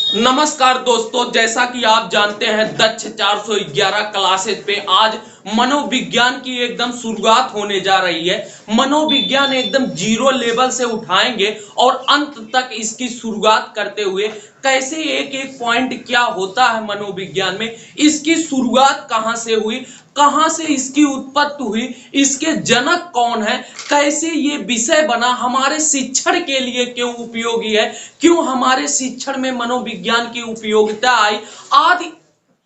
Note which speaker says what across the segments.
Speaker 1: नमस्कार दोस्तों, जैसा कि आप जानते हैं दक्ष 411 क्लासेस पे आज मनोविज्ञान की एकदम शुरुआत होने जा रही है। मनोविज्ञान एकदम जीरो लेवल से उठाएंगे और अंत तक इसकी शुरुआत करते हुए कैसे एक एक पॉइंट क्या होता है मनोविज्ञान में, इसकी शुरुआत कहां से हुई, कहां से इसकी उत्पत्ति हुई, इसके जनक कौन है, कैसे ये विषय बना, हमारे शिक्षण के लिए क्यों उपयोगी है, क्यों हमारे शिक्षण में मनोविज्ञान की उपयोगिता आई आदि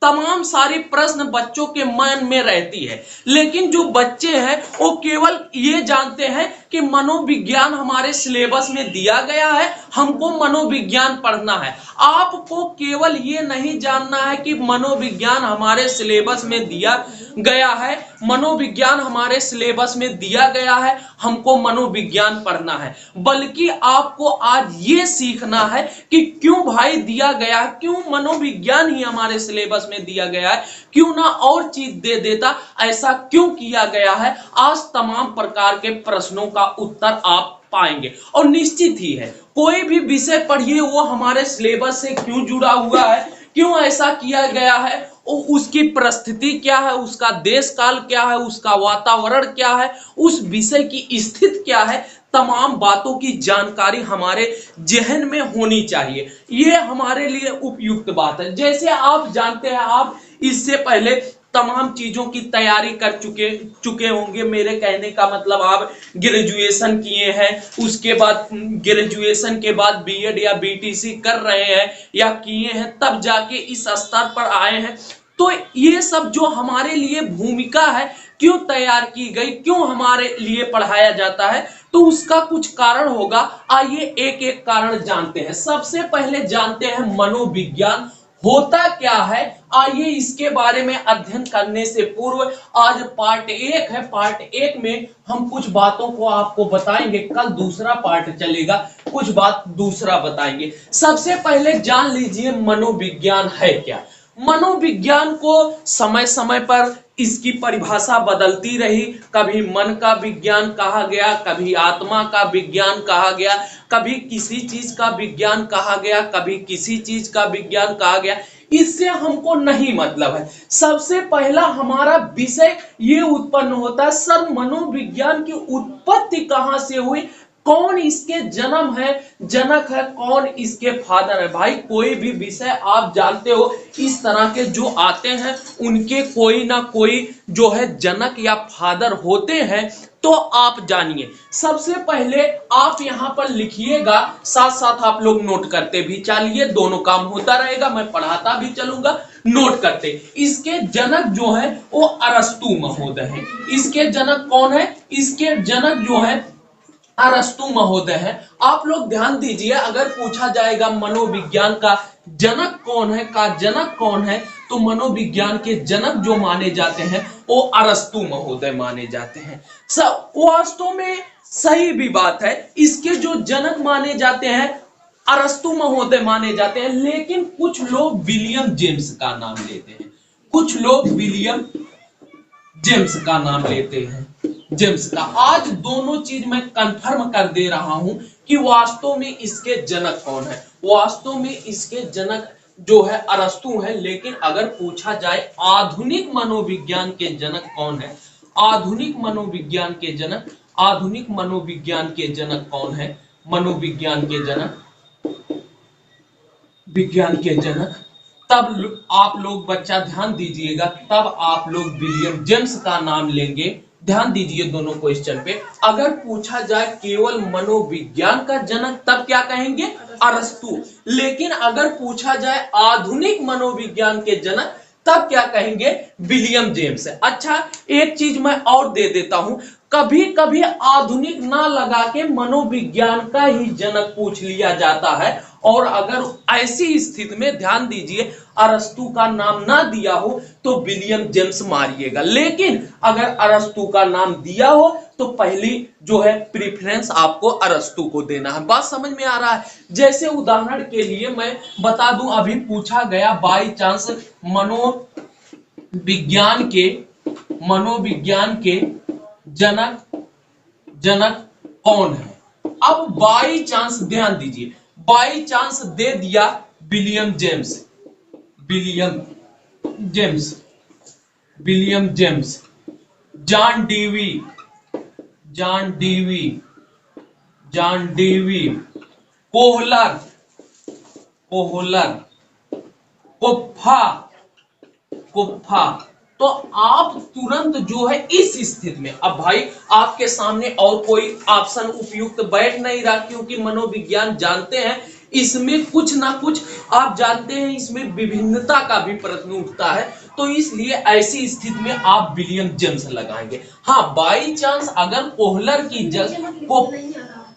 Speaker 1: तमाम सारे प्रश्न बच्चों के मन में रहती है। लेकिन जो बच्चे हैं वो केवल ये जानते हैं कि मनोविज्ञान हमारे सिलेबस में दिया गया है, हमको मनोविज्ञान पढ़ना है। आपको केवल ये नहीं जानना है कि मनोविज्ञान हमारे सिलेबस में दिया गया है, मनोविज्ञान हमारे सिलेबस में दिया गया है, हमको मनोविज्ञान पढ़ना है, बल्कि आपको आज ये सीखना है कि क्यों भाई दिया गया है, क्यों मनोविज्ञान ही हमारे सिलेबस में दिया गया है, क्यों ना और चीज दे देता, ऐसा क्यों किया गया है। आज तमाम प्रकार के प्रश्नों का उत्तर आप पाएंगे और निश्चित ही है कोई भी विषय पढ़िए वो हमारे सिलेबस से क्यों जुड़ा हुआ है, क्यों ऐसा किया गया है, उसकी परिस्थिति क्या है, उसका देश काल क्या है, उसका वातावरण क्या है, उस विषय की स्थिति क्या है, तमाम बातों की जानकारी हमारे जहन में होनी चाहिए। ये हमारे लिए उपयुक्त बात है। जैसे आप जानते हैं, आप इससे पहले तमाम चीजों की तैयारी कर चुके होंगे। मेरे कहने का मतलब आप ग्रेजुएशन किए हैं, उसके बाद ग्रेजुएशन के बाद बीएड या बीटीसी कर रहे हैं या किए हैं, तब जाके इस स्तर पर आए हैं। तो ये सब जो हमारे लिए भूमिका है, क्यों तैयार की गई, क्यों हमारे लिए पढ़ाया जाता है, तो उसका कुछ कारण होगा। आइए एक एक कारण जानते हैं। सबसे पहले जानते हैं मनोविज्ञान होता क्या है। आइए इसके बारे में अध्ययन करने से पूर्व आज पार्ट 1 है, पार्ट 1 में हम कुछ बातों को आपको बताएंगे, कल दूसरा पार्ट चलेगा, कुछ बात दूसरा बताएंगे। सबसे पहले जान लीजिए मनोविज्ञान है क्या। मनोविज्ञान को समय समय पर इसकी परिभाषा बदलती रही। कभी मन का विज्ञान कहा गया, कभी आत्मा का विज्ञान कहा गया, कभी किसी चीज का विज्ञान कहा गया, कभी किसी चीज का विज्ञान कहा गया। इससे हमको नहीं मतलब है। सबसे पहला हमारा विषय ये उत्पन्न होता है, सर मनोविज्ञान की उत्पत्ति कहां से हुई, कौन इसके जन्म है, जनक है, कौन इसके फादर है। भाई कोई भी विषय आप जानते हो इस तरह के जो आते हैं उनके कोई ना कोई जो है जनक या फादर होते हैं, तो आप जानिए। सबसे पहले आप यहां पर लिखिएगा, साथ साथ आप लोग नोट करते भी चलिए, दोनों काम होता रहेगा, मैं पढ़ाता भी चलूंगा, नोट करते। इसके जनक जो है वो अरस्तु महोदय है। इसके जनक कौन है, इसके जनक जो है अरस्तु महोदय है। आप लोग ध्यान दीजिए, अगर पूछा जाएगा मनोविज्ञान का जनक कौन है, का जनक कौन है, तो मनोविज्ञान के जनक जो माने जाते हैं वो अरस्तु महोदय माने जाते हैं। सब वास्तव में सही भी बात है, इसके जो जनक माने जाते हैं अरस्तु महोदय माने जाते हैं। लेकिन कुछ लोग विलियम जेम्स का नाम लेते हैं, कुछ लोग विलियम जेम्स का नाम लेते हैं, जेम्स का। आज दोनों चीज मैं कंफर्म कर दे रहा हूं कि वास्तव में इसके जनक कौन है। वास्तव में इसके जनक जो है अरस्तु है। लेकिन अगर पूछा जाए आधुनिक मनोविज्ञान के जनक कौन है, आधुनिक मनोविज्ञान के जनक, आधुनिक मनोविज्ञान के जनक कौन है, मनोविज्ञान के जनक, विज्ञान के जनक, तब आप लोग बच्चा ध्यान दीजिएगा, तब आप लोग विलियम जेम्स का नाम लेंगे। ध्यान दीजिए दोनों क्वेश्चन पे। अगर पूछा जाए केवल मनोविज्ञान का जनक, तब क्या कहेंगे, अरस्तु। लेकिन अगर पूछा जाए आधुनिक मनोविज्ञान के जनक, तब क्या कहेंगे, विलियम जेम्स। अच्छा एक चीज मैं और दे देता हूं, कभी कभी आधुनिक ना लगा के मनोविज्ञान का ही जनक पूछ लिया जाता है। और अगर ऐसी स्थिति में ध्यान दीजिए अरस्तु का नाम ना दिया हो तो विलियम जेम्स मारिएगा। लेकिन अगर अरस्तु का नाम दिया हो तो पहली जो है प्रेफरेंस आपको अरस्तु को देना है। बात समझ में आ रहा है। जैसे उदाहरण के लिए मैं बता दूं, अभी पूछा गया बाई चांस मनोविज्ञान के जनक कौन है। अब बाई चांस ध्यान दीजिए, बाई चांस दे दिया William James, William James, William James, John Dewey, John Dewey, John Dewey, Kohler, Kohler, Koffka, Koffka. तो आप तुरंत जो है इस स्थिति में, अब भाई आपके सामने और कोई ऑप्शन उपयुक्त बैठ नहीं रहा, क्योंकि मनोविज्ञान जानते हैं इसमें कुछ ना कुछ, आप जानते हैं इसमें विभिन्नता का भी प्रश्न उठता है, तो इसलिए ऐसी स्थिति में आप विलियम जेम्स लगाएंगे। हाँ, बाई चांस अगर कोहलर की जगह को,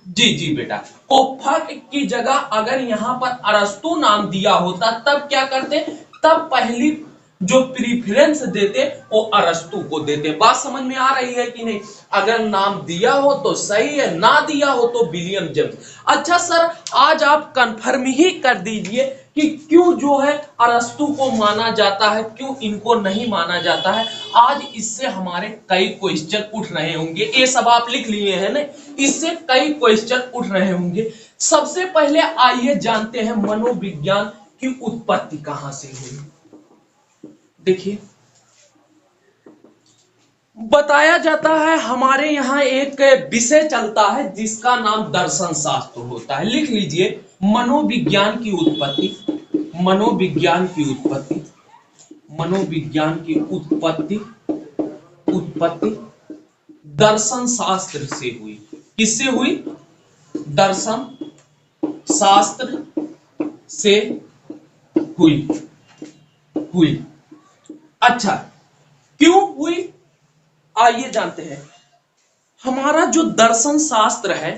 Speaker 1: जी जी बेटा, कोप्फा की जगह अगर यहाँ पर अरस्तु नाम दिया होता तब क्या करते, तब पहली जो प्रीफरेंस देते वो अरस्तु को देते। बात समझ में आ रही है कि नहीं? अगर नाम दिया हो तो सही है, ना दिया हो तो विलियम जेम्स। अच्छा सर, आज आप कंफर्म ही कर दीजिए कि क्यों जो है अरस्तु को माना जाता है, क्यों इनको नहीं माना जाता है। आज इससे हमारे कई क्वेश्चन उठ रहे होंगे, ये सब आप लिख लिए हैं ना, इससे कई क्वेश्चन उठ रहे होंगे। सबसे पहले आइए जानते हैं मनोविज्ञान की उत्पत्ति कहां से हुई। देखिए, बताया जाता है हमारे यहाँ एक विषय चलता है जिसका नाम दर्शन शास्त्र होता है। लिख लीजिए, मनोविज्ञान की उत्पत्ति, मनोविज्ञान की उत्पत्ति, मनोविज्ञान की उत्पत्ति, उत्पत्ति दर्शन शास्त्र से हुई। किससे हुई? दर्शन शास्त्र से हुई, हुई। अच्छा, क्यों हुई आइए जानते हैं। हमारा जो दर्शन शास्त्र है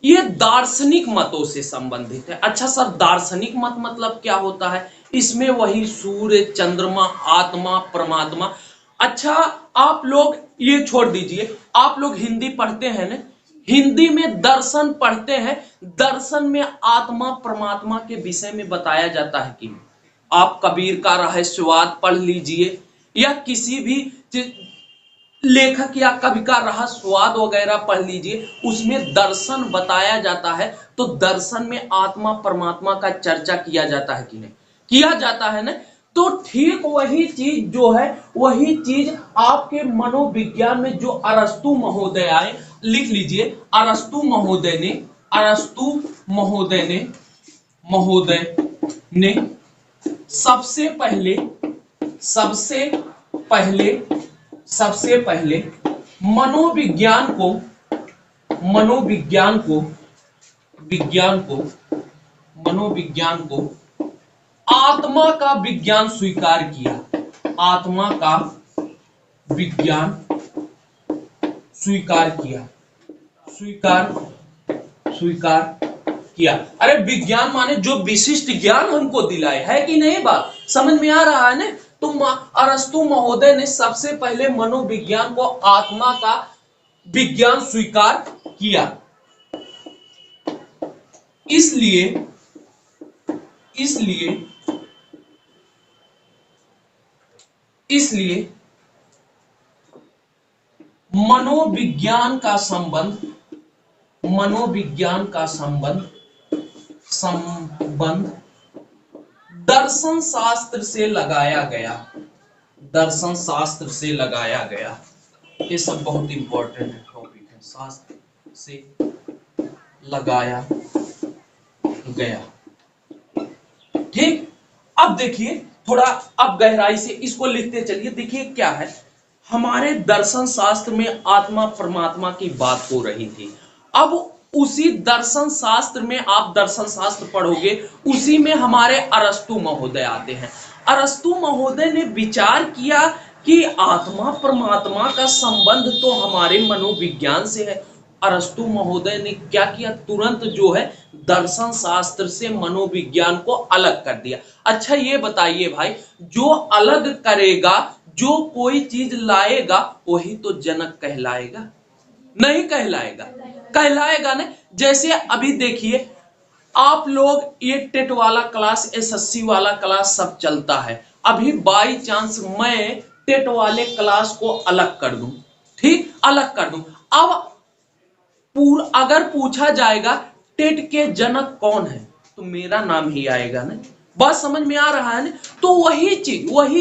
Speaker 1: ये दार्शनिक मतों से संबंधित है। अच्छा सर, दार्शनिक मत मतलब क्या होता है? इसमें वही सूर्य, चंद्रमा, आत्मा, परमात्मा। अच्छा, आप लोग ये छोड़ दीजिए, आप लोग हिंदी पढ़ते हैं ना, हिंदी में दर्शन पढ़ते हैं, दर्शन में आत्मा परमात्मा के विषय में बताया जाता है कि आप कबीर का रहस्यवाद पढ़ लीजिए या किसी भी लेखक या कवि का रहस्यवाद वगैरह पढ़ लीजिए, उसमें दर्शन बताया जाता है। तो दर्शन में आत्मा परमात्मा का चर्चा किया जाता है कि नहीं? किया जाता है ना। तो ठीक वही चीज जो है, वही चीज आपके मनोविज्ञान में जो अरस्तु महोदय आए, लिख लीजिए, अरस्तु महोदय ने, अरस्तु महोदय ने, महोदय ने सबसे पहले, सबसे पहले, सबसे पहले मनोविज्ञान को, मनोविज्ञान को, विज्ञान को, मनोविज्ञान को आत्मा का विज्ञान स्वीकार किया। आत्मा का विज्ञान स्वीकार किया, स्वीकार, स्वीकार किया। अरे विज्ञान माने जो विशिष्ट ज्ञान हमको दिलाए, है कि नहीं? बात समझ में आ रहा है ना? तो अरस्तु महोदय ने सबसे पहले मनोविज्ञान को, आत्मा का विज्ञान स्वीकार किया। इसलिए, इसलिए, इसलिए मनोविज्ञान का संबंध, मनोविज्ञान का संबंध, संबंध दर्शन शास्त्र से लगाया गया, दर्शन शास्त्र से लगाया गया। ये सब बहुत इंपॉर्टेंट टॉपिक है, शास्त्र से लगाया गया। ठीक, अब देखिए थोड़ा, अब गहराई से इसको लिखते चलिए। देखिए क्या है, हमारे दर्शन शास्त्र में आत्मा परमात्मा की बात हो रही थी। अब उसी दर्शन शास्त्र में, आप दर्शन शास्त्र पढ़ोगे, उसी में हमारे अरस्तु महोदय आते हैं। अरस्तु महोदय ने विचार किया कि आत्मा परमात्मा का संबंध तो हमारे मनोविज्ञान से है। अरस्तु महोदय ने क्या किया, तुरंत जो है दर्शन शास्त्र से मनोविज्ञान को अलग कर दिया। अच्छा ये बताइए भाई, जो अलग करेगा, जो कोई चीज लाएगा, वही तो जनक कहलाएगा? नहीं कहलाएगा? कहलाएगा ना। जैसे अभी देखिए, आप लोग ये टेट वाला क्लास, एसएससी वाला क्लास सब चलता है। अभी बाई चांस मैं टेट वाले क्लास को अलग कर दूं, ठीक, अलग कर दूं। अब अगर पूछा जाएगा टेट के जनक कौन है, तो मेरा नाम ही आएगा ना। बात समझ में आ रहा है ना। तो वही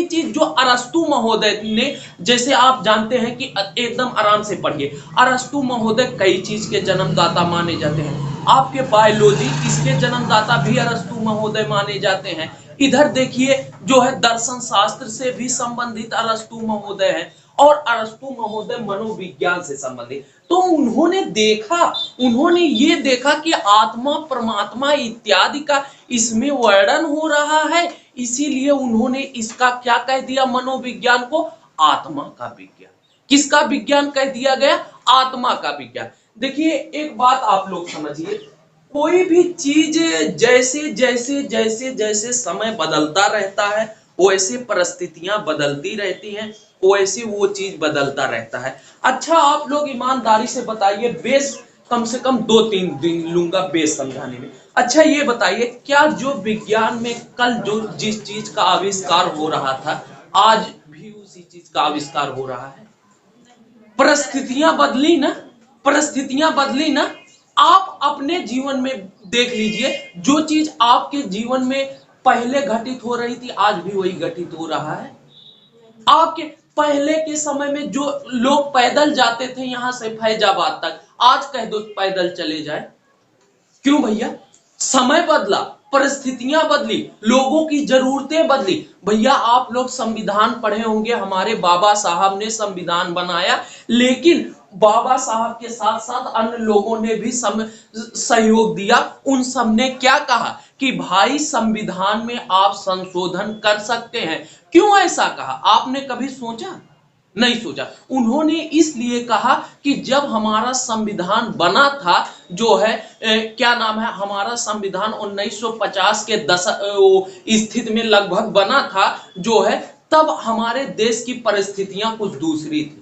Speaker 1: चीज जो अरस्तु महोदय ने, जैसे आप जानते हैं कि एकदम आराम से पढ़िए, अरस्तु महोदय कई चीज के जन्मदाता माने जाते हैं। आपके बायोलॉजी, इसके जन्मदाता भी अरस्तु महोदय माने जाते हैं। इधर देखिए जो है दर्शन शास्त्र से भी संबंधित अरस्तु महोदय है, और अरस्तु महोदय मनोविज्ञान से संबंधित। तो उन्होंने ये देखा कि आत्मा परमात्मा इत्यादि का इसमें वर्णन हो रहा है, इसीलिए उन्होंने इसका क्या कह दिया, मनोविज्ञान को आत्मा का विज्ञान। किसका विज्ञान कह दिया गया, आत्मा का विज्ञान। देखिए एक बात आप लोग समझिए, कोई भी चीज जैसे जैसे जैसे जैसे समय बदलता रहता है, वैसे परिस्थितियां बदलती रहती हैं, वैसे वो चीज बदलता रहता है। अच्छा आप लोग ईमानदारी से बताइए, बेस कम से कम 2-3 दिन लूंगा बेस समझाने में। अच्छा ये बताइए, क्या जो विज्ञान में कल जो जिस चीज का आविष्कार हो रहा था, आज भी उसी चीज का आविष्कार हो रहा है? परिस्थितियां बदली ना, परिस्थितियां बदली ना। आप अपने जीवन में देख लीजिए, जो चीज आपके जीवन में पहले घटित हो रही थी, आज भी वही घटित हो रहा है। आपके पहले के समय में जो लोग पैदल जाते थे यहां से फैजाबाद तक, आज कह दो पैदल चले जाए। क्यों भैया? समय बदला, परिस्थितियां बदली, लोगों की जरूरतें बदली। भैया आप लोग संविधान पढ़े होंगे, हमारे बाबा साहब ने संविधान बनाया, लेकिन बाबा साहब के साथ साथ अन्य लोगों ने भी सहयोग दिया। उन सब ने क्या कहा कि भाई संविधान में आप संशोधन कर सकते हैं। क्यों ऐसा कहा, आपने कभी सोचा? नहीं सोचा। उन्होंने इसलिए कहा कि जब हमारा संविधान बना था, जो है क्या नाम है, हमारा संविधान 1950 के स्थिति में लगभग बना था, जो है तब हमारे देश की परिस्थितियां कुछ दूसरी थी।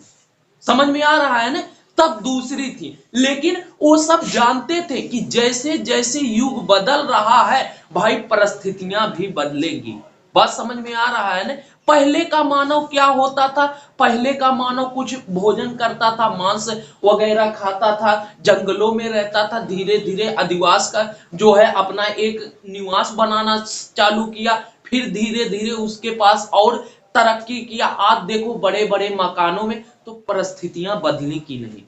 Speaker 1: समझ में आ रहा है ना, तब दूसरी थी। लेकिन वो सब जानते थे कि जैसे जैसे युग बदल रहा है भाई, परिस्थितियां भी बदलेंगी। बात समझ में आ रहा है ना। पहले का मानव क्या होता था, पहले का मानव कुछ भोजन करता था, मांस वगैरह खाता था, जंगलों में रहता था, धीरे धीरे अधिवास का जो है अपना एक निवास बनाना चालू किया, फिर धीरे धीरे उसके पास और तरक्की किया। आज देखो बड़े बड़े मकानों में। तो परिस्थितियां बदली की नहीं,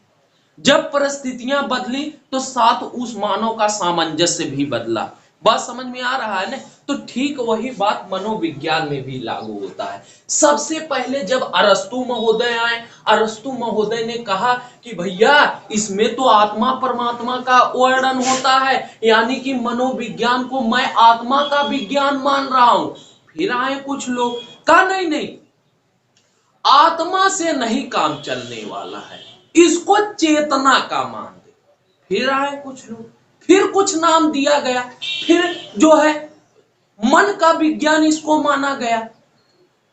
Speaker 1: जब परिस्थितियां बदली तो साथ उस मानव का सामंजस्य भी बदला। बात समझ में आ रहा है ना। तो ठीक वही बात मनोविज्ञान में भी लागू होता है। सबसे पहले जब अरस्तु महोदय आए, अरस्तु महोदय ने कहा कि भैया इसमें तो आत्मा परमात्मा का वर्णन होता है, यानी कि मनोविज्ञान को मैं आत्मा का विज्ञान मान रहा हूं। फिर आए कुछ लोग, कहा नहीं नहीं, आत्मा से नहीं काम चलने वाला है, इसको चेतना का मान दे। फिर आए कुछ लोग, फिर कुछ नाम दिया गया, फिर जो है मन का विज्ञान इसको माना गया,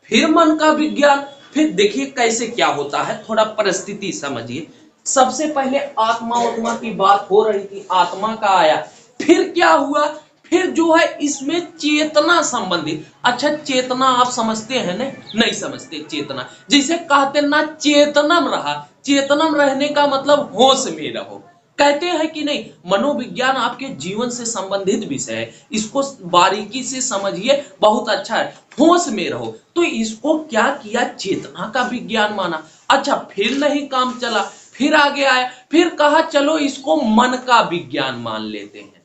Speaker 1: फिर मन का विज्ञान। फिर देखिए कैसे क्या होता है, थोड़ा परिस्थिति समझिए। सबसे पहले आत्मा की बात हो रही थी, आत्मा का आया, फिर क्या हुआ, फिर जो है इसमें चेतना संबंधित। अच्छा चेतना आप समझते हैं ना? नहीं समझते। चेतना जिसे कहते ना, चेतनम रहा, चेतनम रहने का मतलब होश में रहो। कहते हैं कि नहीं, मनोविज्ञान आपके जीवन से संबंधित विषय है, इसको बारीकी से समझिए, बहुत अच्छा है। होश में रहो, तो इसको क्या किया, चेतना का विज्ञान माना। अच्छा फिर नहीं काम चला, फिर आगे आया, फिर कहा चलो इसको मन का विज्ञान मान लेते हैं।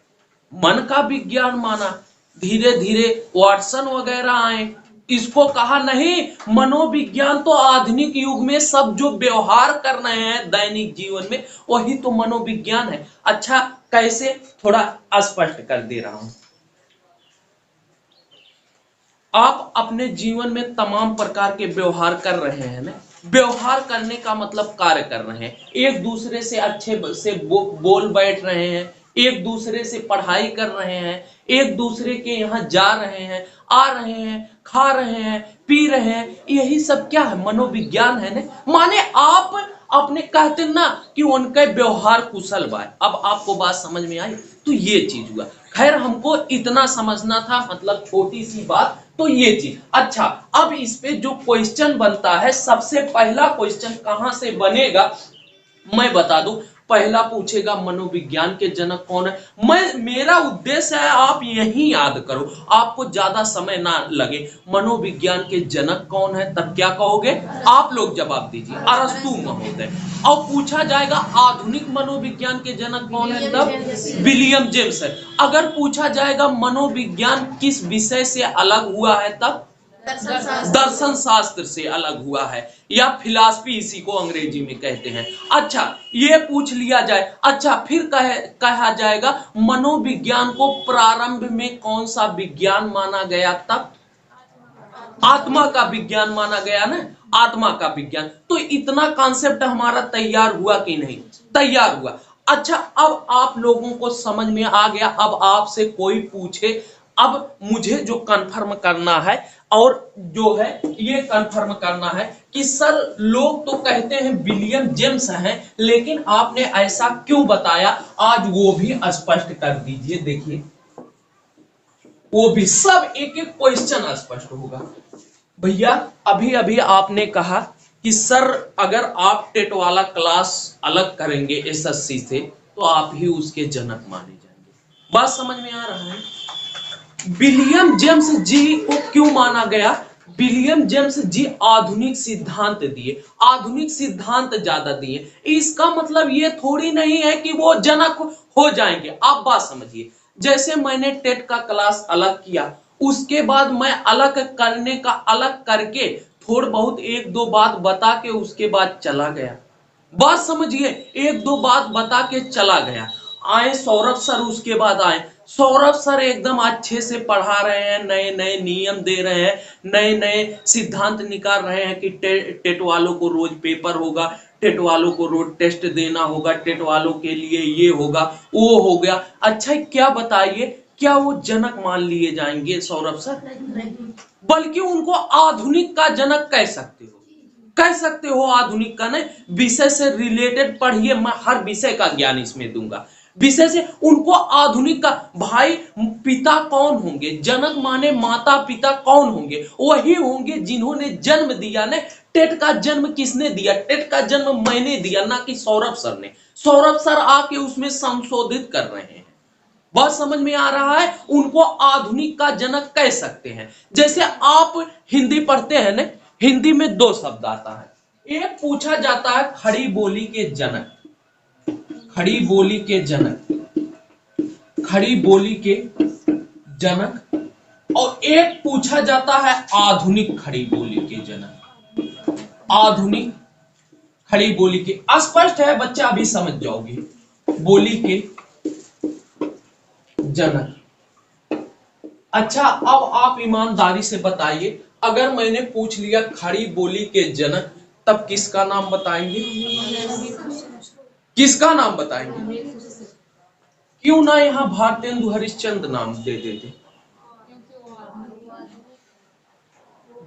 Speaker 1: मन का विज्ञान माना, धीरे धीरे वाटसन वगैरह आए, इसको कहा नहीं, मनोविज्ञान तो आधुनिक युग में सब जो व्यवहार कर रहे हैं दैनिक जीवन में, वही तो मनोविज्ञान है। अच्छा कैसे, थोड़ा स्पष्ट कर दे रहा हूं। आप अपने जीवन में तमाम प्रकार के व्यवहार कर रहे हैं ना, व्यवहार करने का मतलब कार्य कर रहे हैं, एक दूसरे से अच्छे से बोल बैठ रहे हैं, एक दूसरे से पढ़ाई कर रहे हैं, एक दूसरे के यहाँ जा रहे हैं, आ रहे हैं, खा रहे हैं, पी रहे हैं, यही सब क्या है, मनोविज्ञान है ना। माने आप अपने कहते ना कि उनका व्यवहार कुशल बा। अब आपको बात समझ में आई, तो ये चीज हुआ। खैर हमको इतना समझना था, मतलब छोटी सी बात, तो ये चीज। अच्छा अब इस पे जो क्वेश्चन बनता है, सबसे पहला क्वेश्चन कहां से बनेगा मैं बता दूं। पहला पूछेगा मनोविज्ञान के जनक कौन है। मेरा उद्देश्य है आप यही याद करो, आपको ज्यादा समय ना लगे। मनोविज्ञान के जनक कौन है, तब क्या कहोगे आप लोग जवाब दीजिए, अरस्तु महोदय। और पूछा जाएगा आधुनिक मनोविज्ञान के जनक कौन है, तब विलियम जेम्स है। अगर पूछा जाएगा मनोविज्ञान किस विषय से अलग हुआ है, तब दर्शन शास्त्र से अलग हुआ है, या फिलॉसफी इसी को अंग्रेजी में कहते हैं। अच्छा, ये पूछ लिया जाए। अच्छा, फिर कहा जाएगा मनोविज्ञान को प्रारंभ में कौन सा विज्ञान माना गया, तब आत्मा का विज्ञान माना गया ना, आत्मा का विज्ञान। तो इतना कॉन्सेप्ट हमारा तैयार हुआ कि नहीं, तैयार हुआ। अच्छा, अब आप लोगों को समझ में आ गया। अब आपसे कोई पूछे, अब मुझे जो कंफर्म करना है और जो है ये कंफर्म करना है कि सर लोग तो कहते हैं विलियम जेम्स हैं, लेकिन आपने ऐसा क्यों बताया, आज वो भी स्पष्ट कर दीजिए। देखिए वो भी सब एक एक क्वेश्चन स्पष्ट होगा। भैया अभी अभी आपने कहा कि सर अगर आप टेट वाला क्लास अलग करेंगे एसएससी से तो आप ही उसके जनक माने जाएंगे। बात समझ में आ रहा है। विलियम जेम्स जी को क्यों माना गया, विलियम जेम्स जी आधुनिक सिद्धांत दिए, आधुनिक सिद्धांत ज्यादा दिए। इसका मतलब ये थोड़ी नहीं है कि वो जनक हो जाएंगे। आप बात समझिए, जैसे मैंने टेट का क्लास अलग किया, उसके बाद मैं अलग करने का अलग करके थोड़ा बहुत एक दो बात बता के उसके बाद चला गया। बात समझिए, एक दो बात बता के चला गया। आए सौरभ सर, उसके बाद आए सौरभ सर एकदम अच्छे से पढ़ा रहे हैं, नए नए नियम दे रहे हैं, नए नए सिद्धांत निकाल रहे हैं कि टेट वालों को रोज पेपर होगा, टेट वालों को रोज टेस्ट देना होगा, टेट वालों के लिए ये होगा वो हो गया। अच्छा क्या बताइए, क्या वो जनक मान लिए जाएंगे सौरभ सर? बल्कि उनको आधुनिक का जनक कह सकते हो, कह सकते हो आधुनिक का। नहीं, विषय से रिलेटेड पढ़िए, मैं हर विषय का ज्ञान इसमें दूंगा। विषय से उनको आधुनिक का, भाई पिता कौन होंगे, जनक माने माता पिता कौन होंगे, वही होंगे जिन्होंने जन्म दिया। ने टेट का जन्म किसने दिया, टेट का जन्म मैंने दिया, ना कि सौरभ सर ने। सौरभ सर आके उसमें संशोधित कर रहे हैं। बात समझ में आ रहा है। उनको आधुनिक का जनक कह सकते हैं। जैसे आप हिंदी पढ़ते हैं ना, हिंदी में दो शब्द आता है, एक पूछा जाता है खड़ी बोली के जनक, खड़ी बोली के जनक, खड़ी बोली के जनक, और एक पूछा जाता है आधुनिक खड़ी बोली के जनक, आधुनिक खड़ी बोली के। स्पष्ट है बच्चा, अभी समझ जाओगे। बोली के जनक। अच्छा, अब आप ईमानदारी से बताइए, अगर मैंने पूछ लिया खड़ी बोली के जनक, तब किसका नाम बताएंगे, किसका नाम बताएंगे? क्यों ना यहाँ भारतेंदु हरिश्चंद्र नाम दे देते।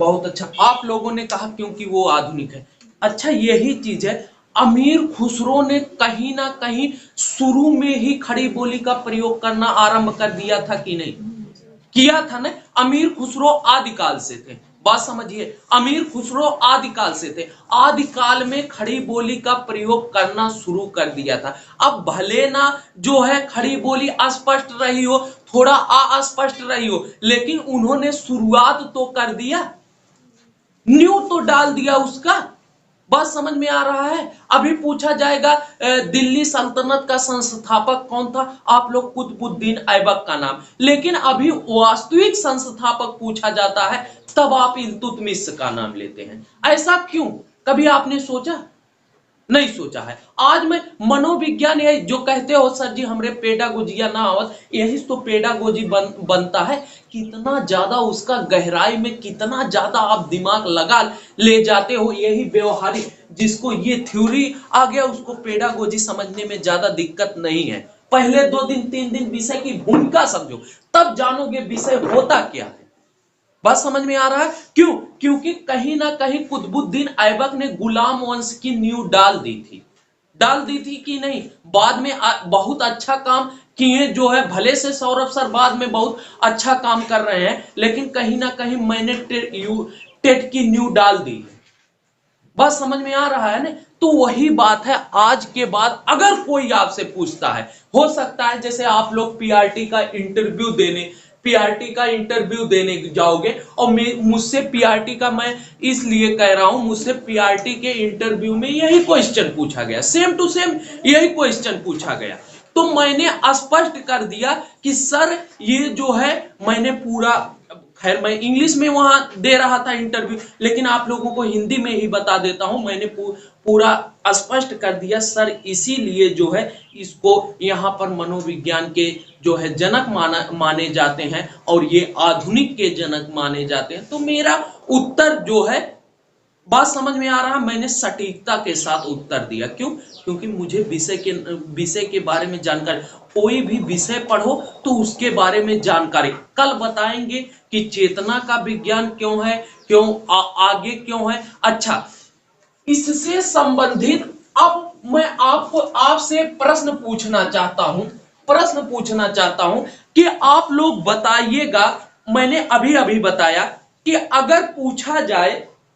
Speaker 1: बहुत अच्छा, आप लोगों ने कहा क्योंकि वो आधुनिक है। अच्छा, यही चीज है, अमीर खुसरो ने कहीं ना कहीं शुरू में ही खड़ी बोली का प्रयोग करना आरंभ कर दिया था कि नहीं? किया था ना। अमीर खुसरो आदिकाल से थे। बात समझिए, अमीर खुसरो आदिकाल से थे, आदिकाल में खड़ी बोली का प्रयोग करना शुरू कर दिया था। अब भले ना जो है खड़ी बोली अस्पष्ट रही हो, थोड़ा अस्पष्ट रही हो, लेकिन उन्होंने शुरुआत तो कर दिया, न्यू तो डाल दिया उसका। बात समझ में आ रहा है। अभी पूछा जाएगा दिल्ली सल्तनत का संस्थापक कौन था, आप लोग कुतुबुद्दीन ऐबक का नाम, लेकिन अभी वास्तविक संस्थापक पूछा जाता है तब आप इल्तुतमिश का नाम लेते हैं। ऐसा क्यों, कभी आपने सोचा? नहीं सोचा है। आज मैं मनोविज्ञान, यही जो कहते हो सर जी हमरे पेडागोजिया ना आवत, यही तो पेडागोजी बनता है। कितना ज्यादा उसका गहराई में, कितना ज्यादा आप दिमाग लगा ले जाते हो, यही व्यवहारिक, जिसको ये थ्योरी आ गया उसको पेडागोजी समझने में ज्यादा दिक्कत नहीं है। पहले 2 दिन 3 दिन विषय की भूमिका समझो, तब जानोगे विषय होता क्या है। बात समझ में आ रहा है। क्यों? क्योंकि कहीं ना कहीं कुतुबुद्दीन ऐबक ने गुलाम वंश की नींव डाल दी थी, डाल दी थी कि नहीं? बाद में बहुत अच्छा काम किए, जो है भले से सौरभ सर बाद में बहुत अच्छा काम कर रहे हैं, लेकिन कहीं ना कहीं मैंने टेट की नींव डाल दी है। बात समझ में आ रहा है ना? तो वही बात है, आज के बाद अगर कोई आपसे पूछता है, हो सकता है जैसे आप लोग पीआरटी का इंटरव्यू देने जाओगे, और मुझसे पीआरटी का, मैं इसलिए कह रहा हूं, मुझसे पीआरटी के इंटरव्यू में यही क्वेश्चन पूछा गया, सेम टू सेम यही क्वेश्चन पूछा गया। तो मैंने स्पष्ट कर दिया कि सर ये जो है, मैंने पूरा, खैर मैं इंग्लिश में वहां दे रहा था इंटरव्यू, लेकिन आप लोगों को हिंदी में ही बता देता हूं, मैंने पूरा स्पष्ट कर दिया सर, इसीलिए जो है इसको यहाँ पर मनोविज्ञान के जो है जनक माने जाते हैं, और ये आधुनिक के जनक माने जाते हैं। तो मेरा उत्तर जो है, बात समझ में आ रहा, मैंने सटीकता के साथ उत्तर दिया। क्यों? क्योंकि मुझे विषय के बारे में जानकारी, कोई भी विषय पढ़ो तो उसके बारे में जानकारी, कल बताएंगे कि चेतना का विज्ञान क्यों है, आगे क्यों है। अच्छा, इससे संबंधित अब मैं आपसे प्रश्न पूछना चाहता हूं कि आप लोग बताइएगा, मैंने अभी अभी बताया कि अगर पूछा जाए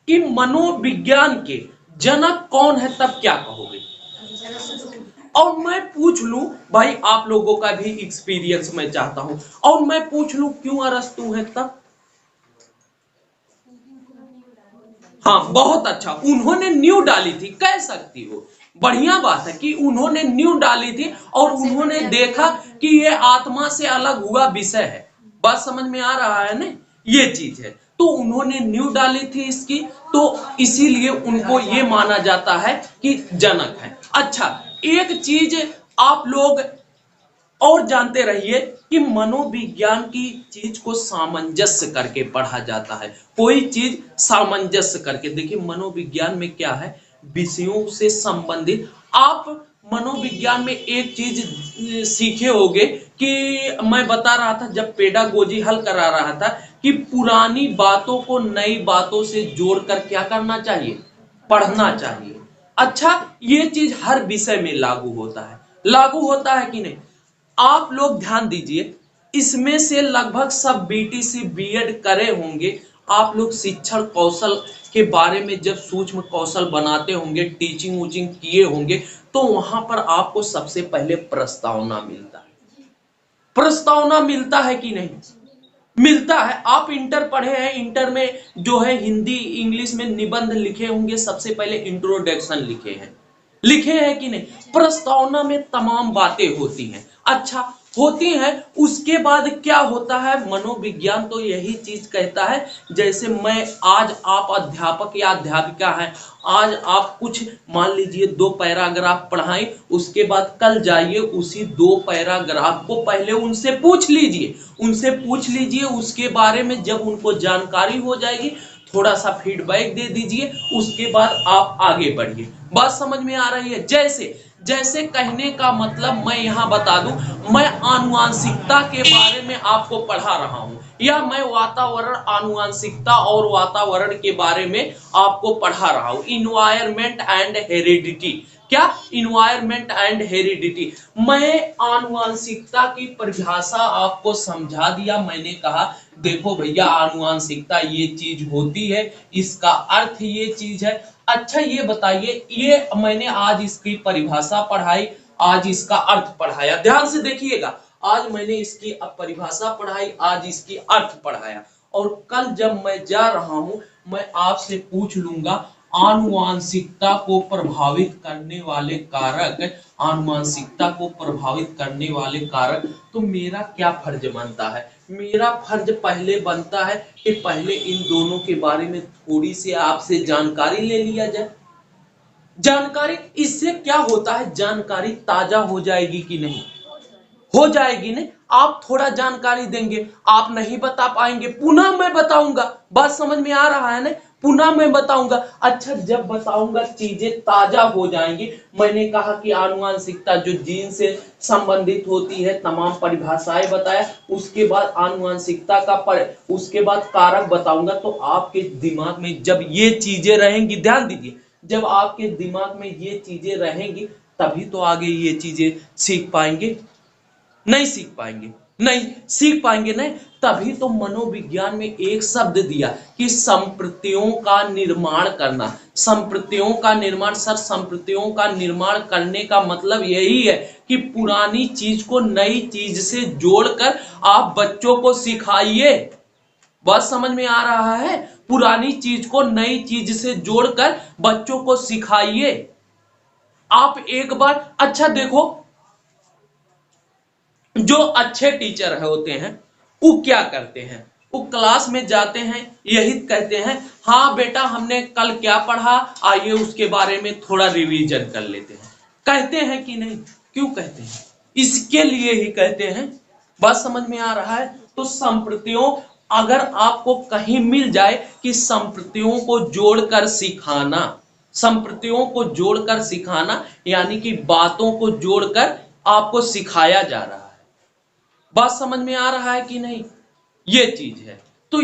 Speaker 1: कि मनोविज्ञान के जनक कौन है, तब क्या कहोगे? और मैं पूछ लूं, भाई आप लोगों का भी एक्सपीरियंस मैं चाहता हूं, और मैं पूछ लूं क्यों अरस्तू है, तब? हाँ, बहुत अच्छा, उन्होंने न्यू डाली थी, कह सकती हो, बढ़िया बात है कि उन्होंने न्यू डाली थी, और उन्होंने देखा कि ये आत्मा से अलग हुआ विषय है। बात समझ में आ रहा है ना? ये चीज है, तो उन्होंने न्यू डाली थी इसकी, तो इसीलिए उनको ये माना जाता है कि जनक है। अच्छा, एक चीज आप लोग और जानते रहिए कि मनोविज्ञान की चीज को सामंजस्य करके पढ़ा जाता है, कोई चीज सामंजस्य करके। देखिए मनोविज्ञान में क्या है, विषयों से संबंधित, आप मनोविज्ञान में एक चीज सीखे होंगे कि मैं बता रहा था जब पेडागोजी हल करा रहा था, कि पुरानी बातों को नई बातों से जोड़कर क्या करना चाहिए, पढ़ना चाहिए। अच्छा, ये चीज हर विषय में लागू होता है कि नहीं? आप लोग ध्यान दीजिए, इसमें से लगभग सब बीटीसी बीएड करे होंगे, आप लोग शिक्षण कौशल के बारे में जब सूक्ष्म कौशल बनाते होंगे, टीचिंग वूचिंग किए होंगे, तो वहां पर आपको सबसे पहले प्रस्तावना मिलता है। प्रस्तावना मिलता है कि नहीं? मिलता है। आप इंटर पढ़े हैं, इंटर में जो है हिंदी इंग्लिश में निबंध लिखे होंगे, सबसे पहले इंट्रोडक्शन लिखे हैं कि नहीं? प्रस्तावना में तमाम बातें होती हैं। अच्छा, होती हैं, उसके बाद क्या होता है, मनोविज्ञान तो यही चीज कहता है, जैसे मैं आज, आप अध्यापक या अध्यापिका हैं, आज आप कुछ मान लीजिए 2 पैराग्राफ पढ़ाएं, उसके बाद कल जाइए उसी 2 पैराग्राफ को पहले उनसे पूछ लीजिए, उसके बारे में जब उनको जानकारी हो जाएगी, थोड़ा सा फीडबैक दे दीजिए, उसके बाद आप आगे बढ़िए। बात समझ में आ रही है? जैसे कहने का मतलब मैं यहां बता दूं, मैं आनुवांशिकता के बारे में आपको पढ़ा रहा हूं, या मैं वातावरण, आनुवांशिकता और वातावरण के बारे में आपको पढ़ा रहा हूं, इन्वायरमेंट एंड हेरिडिटी। क्या? Environment and heredity. मैं आनुवांशिकता की परिभाषा आपको समझा दिया, मैंने कहा देखो भैया, आनुवांशिकता ये चीज होती है, इसका अर्थ ये चीज है। अच्छा, ये बताइए, ये मैंने आज इसकी परिभाषा पढ़ाई, आज इसका अर्थ पढ़ाया, ध्यान से देखिएगा, आज मैंने इसकी परिभाषा पढ़ाई, आज इसकी अर्थ पढ़ाया, और कल जब मैं जा रहा हूं, मैं आपसे पूछ लूंगा आनुवांशिकता को प्रभावित करने वाले कारक, तो मेरा क्या फर्ज बनता है? मेरा फर्ज पहले बनता है कि पहले इन दोनों के बारे में थोड़ी सी आपसे जानकारी ले लिया जाए। जानकारी, इससे क्या होता है, जानकारी ताजा हो जाएगी कि नहीं? हो जाएगी ने? आप थोड़ा जानकारी देंगे, आप नहीं बता पाएंगे, पुनः मैं बताऊंगा। बात समझ में आ रहा है ना? पुनः मैं बताऊंगा। अच्छा, जब बताऊंगा चीजें ताजा हो जाएंगी। मैंने कहा कि आनुवांशिकता जो जीन से संबंधित होती है, तमाम परिभाषाएं बताया, उसके बाद आनुवांशिकता का उसके बाद कारक बताऊंगा। तो आपके दिमाग में जब ये चीजें रहेंगी, ध्यान दीजिए, जब आपके दिमाग में ये चीजें रहेंगी, तभी तो आगे ये चीजें सीख पाएंगे, नहीं सीख पाएंगे। नहीं सीख पाएंगे नहीं। तभी तो मनोविज्ञान में एक शब्द दिया कि संप्रतियों का निर्माण करना। संप्रतियों का निर्माण सर, संप्रतियों का निर्माण करने का मतलब यही है कि पुरानी चीज को नई चीज से जोड़कर आप बच्चों को सिखाइए। बात समझ में आ रहा है? पुरानी चीज को नई चीज से जोड़कर बच्चों को सिखाइए। आप एक बार अच्छा देखो, जो अच्छे टीचर होते हैं वो क्या करते हैं, वो क्लास में जाते हैं, यही कहते हैं हाँ बेटा हमने कल क्या पढ़ा, आइए उसके बारे में थोड़ा रिवीजन कर लेते हैं। कहते हैं कि नहीं? क्यों कहते हैं? इसके लिए ही कहते हैं। बात समझ में आ रहा है? तो संप्रतियों, अगर आपको कहीं मिल जाए कि संप्रतियों को जोड़कर सिखाना, संप्रतियों को जोड़कर सिखाना यानी कि बातों को जोड़कर आपको सिखाया जा रहा है। बात समझ में आ रहा है कि नहीं? ये चीज है। तो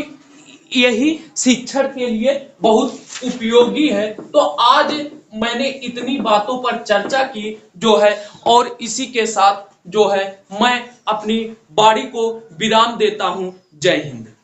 Speaker 1: यही शिक्षण के लिए बहुत उपयोगी है। तो आज मैंने इतनी बातों पर चर्चा की जो है, और इसी के साथ जो है मैं अपनी बारी को विराम देता हूं। जय हिंद।